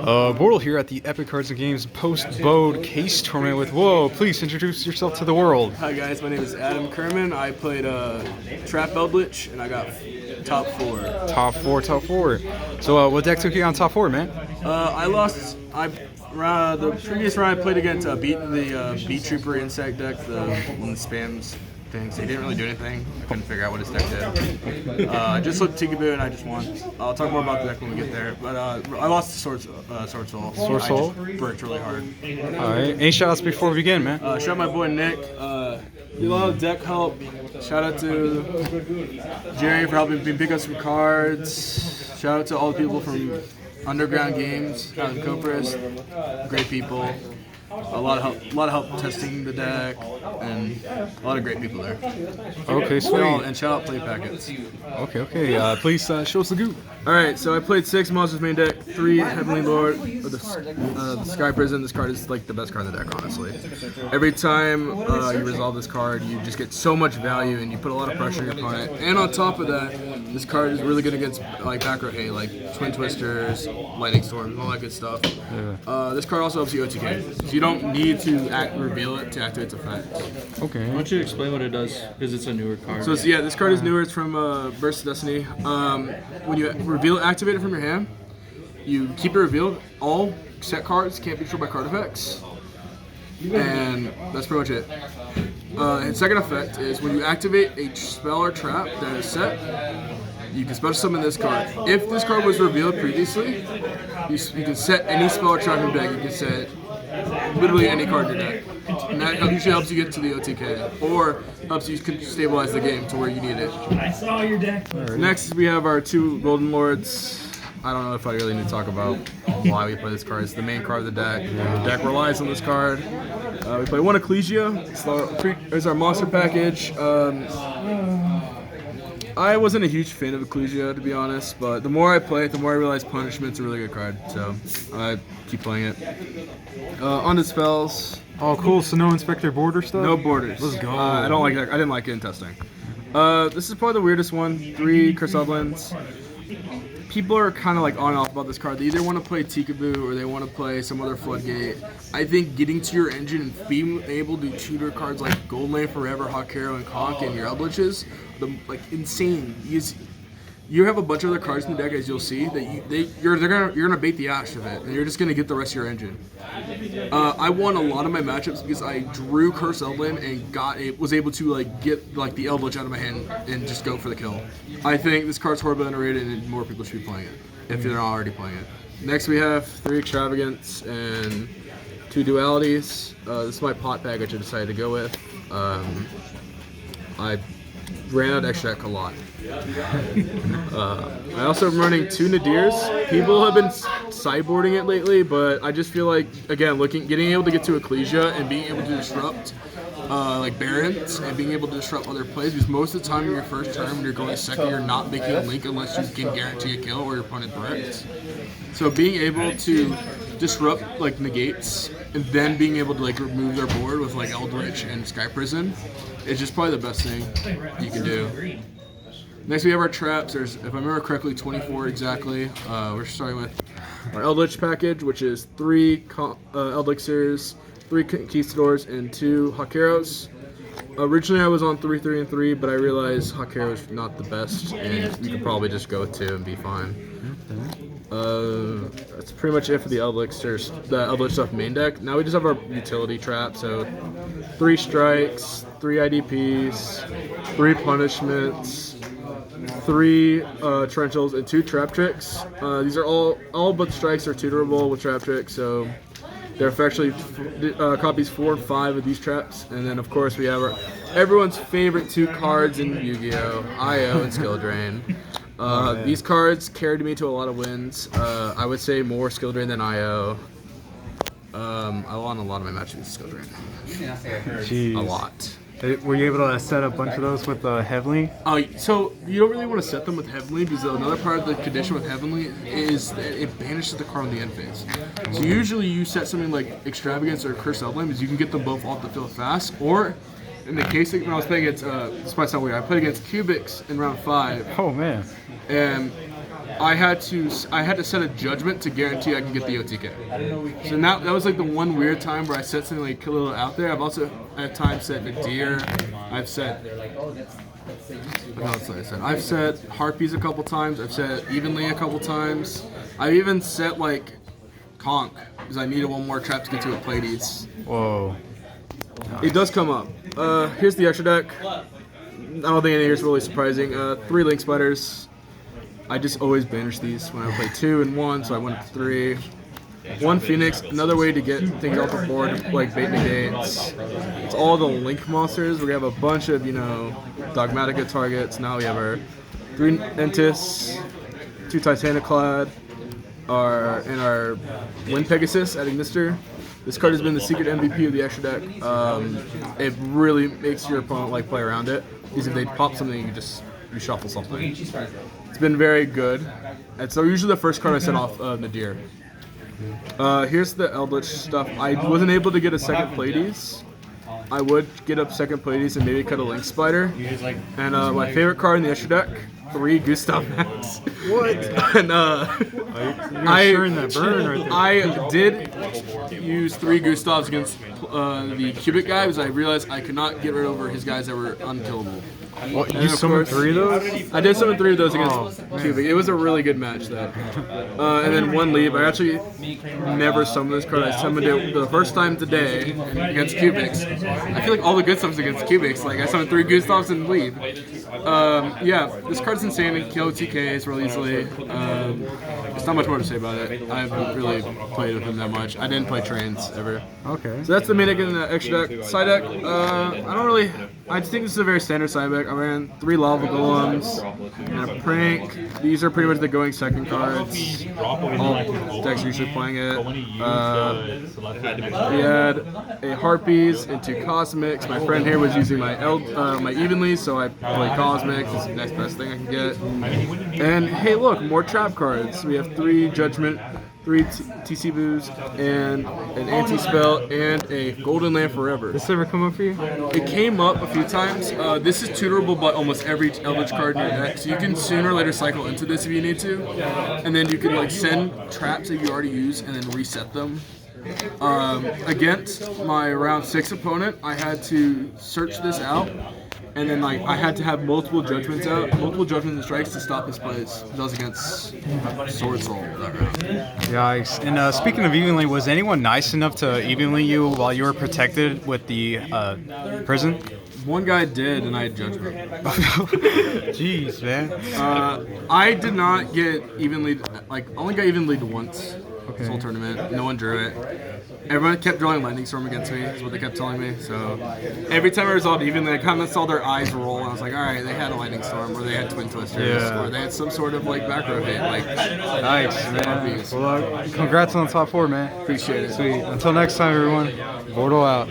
BORTLE here at the Epic Cards and Games post-BOD case tournament with Whoa. Please introduce yourself to the world. Hi guys, my name is Kerman. I played Trap Eldlich and I got top 4. Top four. So what deck took you on top 4, man? I lost. The previous round I played against the Beat Trooper Insect deck, the one that spams things. He didn't really do anything. I couldn't figure out what his deck did. I just looked at Yugioh and I just won. I'll talk more about the deck when we get there. But I lost to Sword Soul. Sword Soul? I just worked really hard. Alright. Any shout outs before we begin, man? Shout out my boy Nick. Did a lot of deck help. Shout out to Jerry for helping me pick up some cards. Shout out to all the people from Underground Games out in Copris. Great people. A lot of help testing the deck, and a lot of great people there. Okay, sweet. And shout out Play Packets. Okay. Please show us the goop. Alright, so I played 6 monsters main deck, 3 Heavenly Lord, the Sky Prison. This card is like the best card in the deck, honestly. Every time you resolve this card, you just get so much value and you put a lot of pressure on your opponent. And on top of that, this card is really good against like back row hate, like Twin Twisters, Lightning Storm, all that good stuff. Yeah. This card also helps you OTK, so you don't need to reveal it to activate its effect. Okay. Why don't you explain what it does, because it's a newer card. So yeah, this card is newer. It's from Burst of Destiny. When you reveal it, activate it from your hand, you keep it revealed. All set cards can't be destroyed by card effects. And that's pretty much it. Its second effect is when you activate a spell or trap that is set, you can special summon this card. If this card was revealed previously, you can set any spell or trap in your deck. You can set literally any card in your deck. And that usually helps you get to the OTK, or helps you stabilize the game to where you need it. I saw your deck. Next, we have our 2 Golden Lords. I don't know if I really need to talk about why we play this card. It's the main card of the deck. The deck relies on this card. We play 1 Yugioh. It's our monster package. I wasn't a huge fan of Yugioh, to be honest, but the more I play it, the more I realize Punishment's a really good card, so I keep playing it. On to spells. Oh, cool. So no Inspector Border stuff? No borders. Let's go. I don't like that. I didn't like it in testing. This is probably the weirdest one. 3 Curse Uplands. People are kind of like on and off about this card. They either want to play Tikaboo or they want to play some other Floodgate. I think getting to your engine and being able to tutor cards like Golden Lane Forever, Hawk Hero, and Conk and your Eldliches, like insane. You have a bunch of other cards in the deck, as you'll see, that you're gonna bait the ash of it, and you're just gonna get the rest of your engine. I won a lot of my matchups because I drew Curse Eldland and was able to like get like the Eldlich out of my hand and just go for the kill. I think this card's horribly underrated, and more people should be playing it if they're not already playing it. Next, we have 3 Extravagance and 2 Dualities. This is my pot package I decided to go with. I ran out of extra deck a lot. I also am running 2 Nadirs. People have been sideboarding it lately, but I just feel like, again, getting able to get to Ecclesia and being able to disrupt like Barons and being able to disrupt other plays, because most of the time in your first turn when you're going second, you're not making a link unless you can guarantee a kill or your opponent directs. So being able to disrupt like negates and then being able to like remove their board with like Eldritch and Sky Prison is just probably the best thing you can do. Next, we have our traps. There's, if I remember correctly, 24 exactly. We're starting with our Eldlich package, which is 3 Eldixirs, 3 Conquistadors, and 2 Hawkeros. Originally, I was on 3, 3, and 3, but I realized Hawkero is not the best, and you could probably just go with 2 and be fine. That's pretty much it for the Eldlich stuff main deck. Now we just have our utility trap, so 3 strikes, 3 IDPs, 3 punishments, 3 Trenchals, and 2 trap tricks. These are all but strikes are tutorable with trap tricks, so they're actually copies 4 and 5 of these traps. And then of course we have everyone's favorite 2 cards in Yu-Gi-Oh! IO and Skill Drain. These cards carried me to a lot of wins. I would say more Skill Drain than IO. I won a lot of my matches with Skill Drain. Jeez. A lot. Were you able to set a bunch of those with Heavenly? So you don't really want to set them with Heavenly, because another part of the condition with Heavenly is that it banishes the card on the end phase. So usually you set something like Extravagance or Curse Eldland because you can get them both off the field fast, or in the case when I was playing against, this might sound weird, I played against Cubics in round 5. Oh man. And I had to set a judgment to guarantee I can get the OTK. So now that was like the one weird time where I set something like a little out there. I've also at times set Nadir. I've set I've set Harpies a couple times. I've set Evenly a couple times. I've even set like Conch because I needed one more trap to get to a Pleiades. Whoa. It does come up. Here's the extra deck. I don't think any here is really surprising. 3 Link Spiders. I just always banish these when I play 2 and 1, so I went to 3. 1 Phoenix, another way to get things off the board, like bait negates. It's all the Link monsters. We have a bunch of, Dogmatica targets. Now we have our 3 Entis, 2 Titaniclad, and our Wind Pegasus at Ignister. This card has been the secret MVP of the extra deck. It really makes your opponent play around it, because if they pop something, you shuffle something. It's been very good. And so usually the first card I set off Nadir. Here's the Eldlich stuff. I wasn't able to get a second Pleiades. I would get up second Pleiades and maybe cut a Link Spider. And my favorite card in the extra deck, 3 Gustav Max. What? And I did use 3 Gustavs against the Cubic guy because I realized I could not get rid over his guys that were unkillable. What, you summoned 3 of those? I did summon 3 of those against Cubic. It was a really good match, though. And then 1 Leave. I actually never summoned this card. I summoned it the first time today against Cubics. I feel like all the good stuff's against Cubics. Like, I summoned 3 Gustavs and Leave. Yeah, this card's insane. It kills TKs real easily. There's not much more to say about it. I haven't really played with him that much. I didn't play Trains ever. Okay. So that's the main deck and the extra deck. Side deck, I just think this is a very standard side deck. I ran 3 Lava Golems and a Prank. These are pretty much the going second cards. All decks are usually playing it. We had a Harpies and 2 Cosmics. My friend here was using my Evenly, so I played Cosmics. It's the next best thing I can get. And hey, look, more trap cards. We have 3 Judgment, 3 TC Boos, and an anti-spell, and a Golden Land Forever. This ever come up for you? It came up a few times. This is tutorable by almost every Eldlich card in your deck, so you can sooner or later cycle into this if you need to. And then you can send traps that you already use and then reset them. Against my round 6 opponent, I had to search this out. And then I had to have multiple judgments and strikes to stop his plays. That was against Sword Soul that round. Yikes. And speaking of evenly, was anyone nice enough to evenly you while you were protected with the prison? One guy did, and I had judgment. Jeez, man. I did not get evenly. I only got evenly once. This whole tournament. No one drew it. Everyone kept drawing Lightning Storm against me, is what they kept telling me. So every time I resolved evenly, I kind of saw their eyes roll, and I was like, all right, they had a Lightning Storm, or they had Twin Twisters, or they had some sort of back row hit. Nice, man. Well, congrats on the top 4, man. Appreciate it. Sweet. Until next time, everyone. BORTLE out.